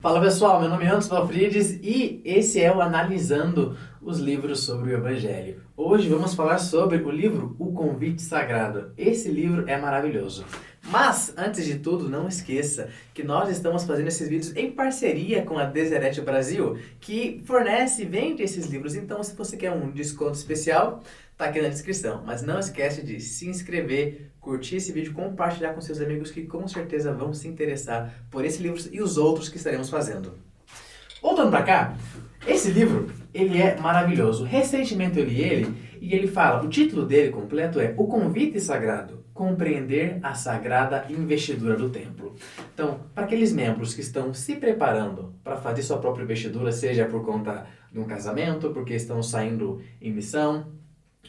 Fala pessoal, meu nome é Anderson Valfrides e esse é o Analisando os Livros sobre o Evangelho. Hoje vamos falar sobre o livro O Convite Sagrado. Esse livro é maravilhoso. Mas, antes de tudo, não esqueça que nós estamos fazendo esses vídeos em parceria com a Deseret Brasil, que fornece e vende esses livros. Então, se você quer um desconto especial, tá aqui na descrição. Mas não esquece de se inscrever, curtir esse vídeo, compartilhar com seus amigos que com certeza vão se interessar por esse livro e os outros que estaremos fazendo. Voltando para cá, esse livro, ele é maravilhoso. Recentemente eu li ele e ele fala, o título dele completo é O Convite Sagrado, compreender a sagrada investidura do templo. Então, para aqueles membros que estão se preparando para fazer sua própria investidura, seja por conta de um casamento, porque estão saindo em missão,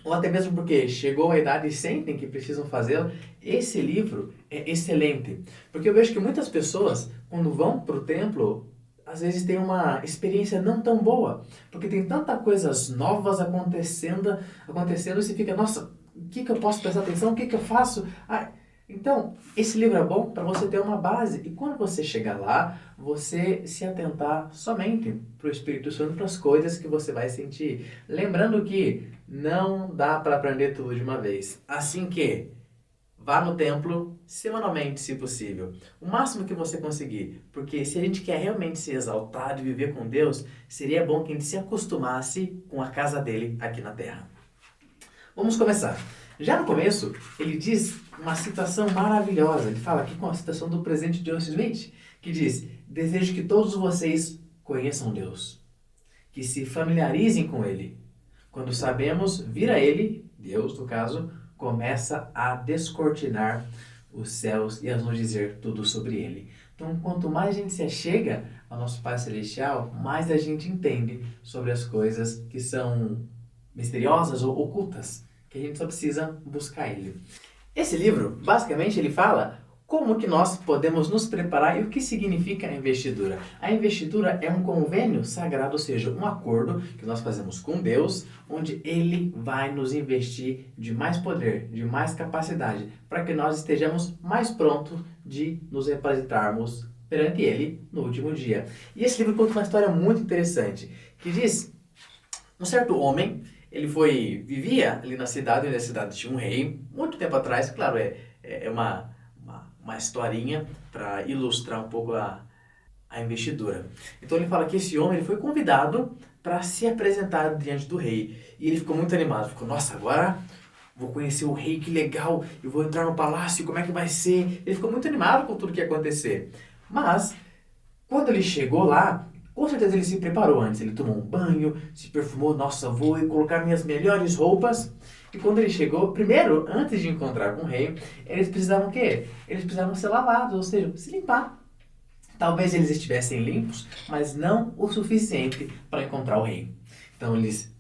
ou até mesmo porque chegou a idade e sentem que precisam fazê-lo, esse livro é excelente. Porque eu vejo que muitas pessoas, quando vão para o templo, às vezes têm uma experiência não tão boa. Porque tem tantas coisas novas acontecendo e você fica, nossa, o que eu posso prestar atenção? O que eu faço? Então, esse livro é bom para você ter uma base. E quando você chegar lá, você se atentar somente para o Espírito Santo, para as coisas que você vai sentir. Lembrando que não dá para aprender tudo de uma vez. Assim que vá no templo semanalmente, se possível. O máximo que você conseguir. Porque se a gente quer realmente ser exaltado e viver com Deus, seria bom que a gente se acostumasse com a casa dele aqui na terra. Vamos começar. Já no começo, ele diz uma citação maravilhosa. Ele fala aqui com a citação do presidente Joseph Smith, que diz: desejo que todos vocês conheçam Deus, que se familiarizem com Ele. Quando sabemos vir a Ele, Deus no caso, começa a descortinar os céus e a nos dizer tudo sobre Ele. Então, quanto mais a gente se achega ao nosso Pai Celestial, mais a gente entende sobre as coisas que são misteriosas ou ocultas, que a gente só precisa buscar Ele. Esse livro, basicamente, ele fala como que nós podemos nos preparar e o que significa a investidura. A investidura é um convênio sagrado, ou seja, um acordo que nós fazemos com Deus, onde Ele vai nos investir de mais poder, de mais capacidade, para que nós estejamos mais prontos de nos representarmos perante Ele no último dia. E esse livro conta uma história muito interessante, que diz, um certo homem, ele vivia ali na cidade, onde a cidade tinha um rei, muito tempo atrás, claro, é uma historinha para ilustrar um pouco a investidura. Então ele fala que esse homem ele foi convidado para se apresentar diante do rei. E ele ficou muito animado, ficou, nossa, agora vou conhecer o rei, que legal, eu vou entrar no palácio, como é que vai ser? Ele ficou muito animado com tudo que ia acontecer. Mas, quando ele chegou lá, com certeza ele se preparou antes, ele tomou um banho, se perfumou, nossa, vou colocar minhas melhores roupas. E quando ele chegou, primeiro, antes de encontrar com o rei, eles precisavam o quê? Eles precisavam ser lavados, ou seja, se limpar. Talvez eles estivessem limpos, mas não o suficiente para encontrar o rei. Então eles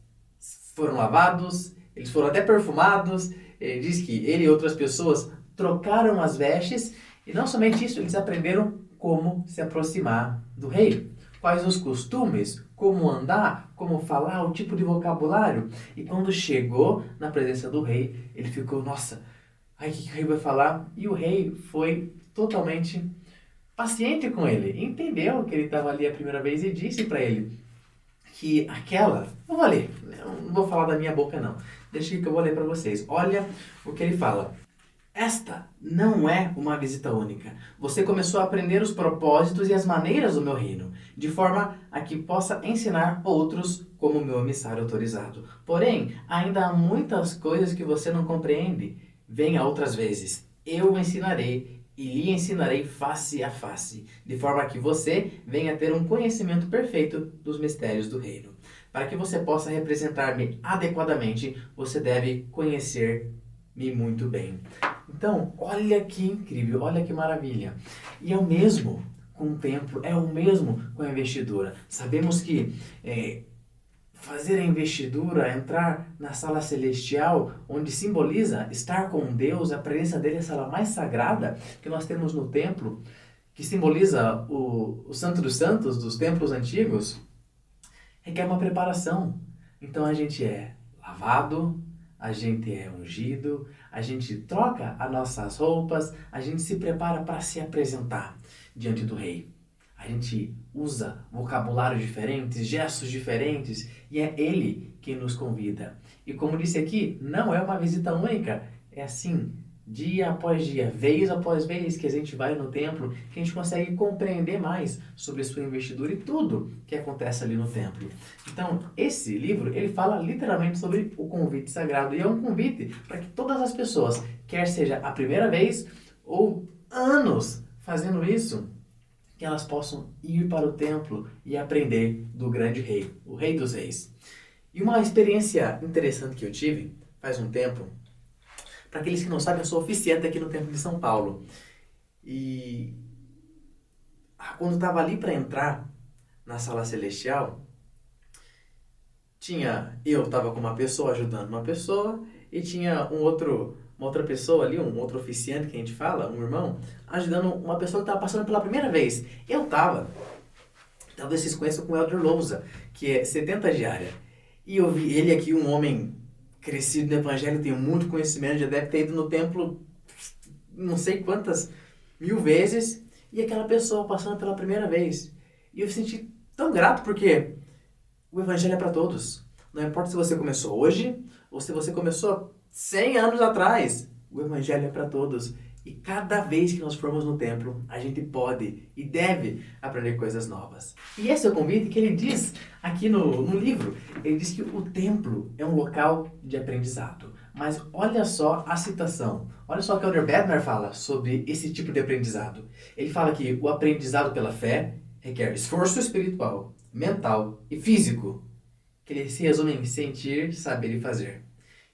foram lavados, eles foram até perfumados, ele diz que ele e outras pessoas trocaram as vestes, e não somente isso, eles aprenderam como se aproximar do rei. Quais os costumes, como andar, como falar, o tipo de vocabulário. E quando chegou na presença do rei, ele ficou, nossa, o que o rei vai falar? E o rei foi totalmente paciente com ele. Entendeu que ele estava ali a primeira vez e disse para ele que não vou ler, não vou falar da minha boca não. Deixa que eu vou ler para vocês. Olha o que ele fala. Esta não é uma visita única. Você começou a aprender os propósitos e as maneiras do meu reino, de forma a que possa ensinar outros como meu emissário autorizado. Porém, ainda há muitas coisas que você não compreende. Venha outras vezes. Eu o ensinarei e lhe ensinarei face a face, de forma que você venha ter um conhecimento perfeito dos mistérios do reino. Para que você possa representar-me adequadamente, você deve conhecer-me muito bem. Então, olha que incrível, olha que maravilha. E é o mesmo com o templo, é o mesmo com a investidura. Sabemos que fazer a investidura, entrar na sala celestial, onde simboliza estar com Deus, a presença dele é a sala mais sagrada que nós temos no templo, que simboliza o Santo dos Santos dos templos antigos, requer uma preparação. Então a gente é lavado, a gente é ungido, a gente troca as nossas roupas, a gente se prepara para se apresentar diante do rei. A gente usa vocabulários diferentes, gestos diferentes, e é Ele que nos convida. E como disse aqui, não é uma visita única, é assim, dia após dia, vez após vez que a gente vai no templo, que a gente consegue compreender mais sobre a sua investidura e tudo que acontece ali no templo. Então, esse livro, ele fala literalmente sobre o convite sagrado, e é um convite para que todas as pessoas, quer seja a primeira vez ou anos fazendo isso, que elas possam ir para o templo e aprender do grande rei, o rei dos reis. E uma experiência interessante que eu tive faz um tempo, para aqueles que não sabem, eu sou oficiante aqui no Templo de São Paulo. E quando eu estava ali para entrar na sala celestial, eu estava com uma pessoa ajudando uma pessoa e tinha uma outra pessoa ali, um outro oficiante que a gente fala, um irmão, ajudando uma pessoa que estava passando pela primeira vez. Talvez vocês conheçam com o Elder Lousa, que é 70 diária. E eu vi ele aqui, um homem crescido no evangelho, tem muito conhecimento, já deve ter ido no templo não sei quantas mil vezes, e aquela pessoa passando pela primeira vez. E eu me senti tão grato porque o evangelho é para todos. Não importa se você começou hoje ou se você começou 100 anos atrás, o evangelho é para todos. E cada vez que nós formos no templo, a gente pode e deve aprender coisas novas. E esse é o convite que ele diz aqui no livro. Ele diz que o templo é um local de aprendizado. Mas olha só a citação. Olha só o que o Elder Bednar fala sobre esse tipo de aprendizado. Ele fala que o aprendizado pela fé requer esforço espiritual, mental e físico, que ele se resume em sentir, saber e fazer.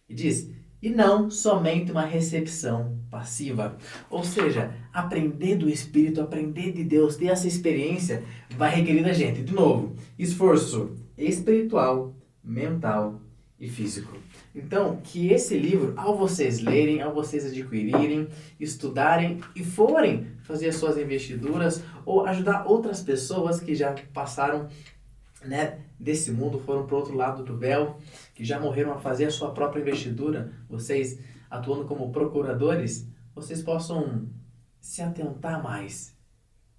E diz, e não somente uma recepção passiva. Ou seja, aprender do Espírito, aprender de Deus, ter essa experiência, vai requerer da gente, de novo, esforço espiritual, mental e físico. Então, que esse livro, ao vocês lerem, ao vocês adquirirem, estudarem e forem fazer as suas investiduras ou ajudar outras pessoas que já passaram, né, desse mundo, foram para o outro lado do véu, que já morreram a fazer a sua própria investidura, vocês atuando como procuradores, vocês possam se atentar mais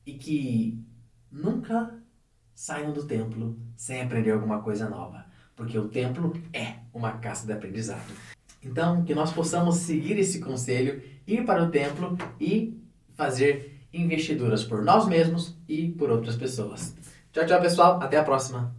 e que nunca saiam do templo sem aprender alguma coisa nova, porque o templo é uma casa de aprendizado. Então, que nós possamos seguir esse conselho, ir para o templo e fazer investiduras por nós mesmos e por outras pessoas. Tchau, tchau, pessoal. Até a próxima.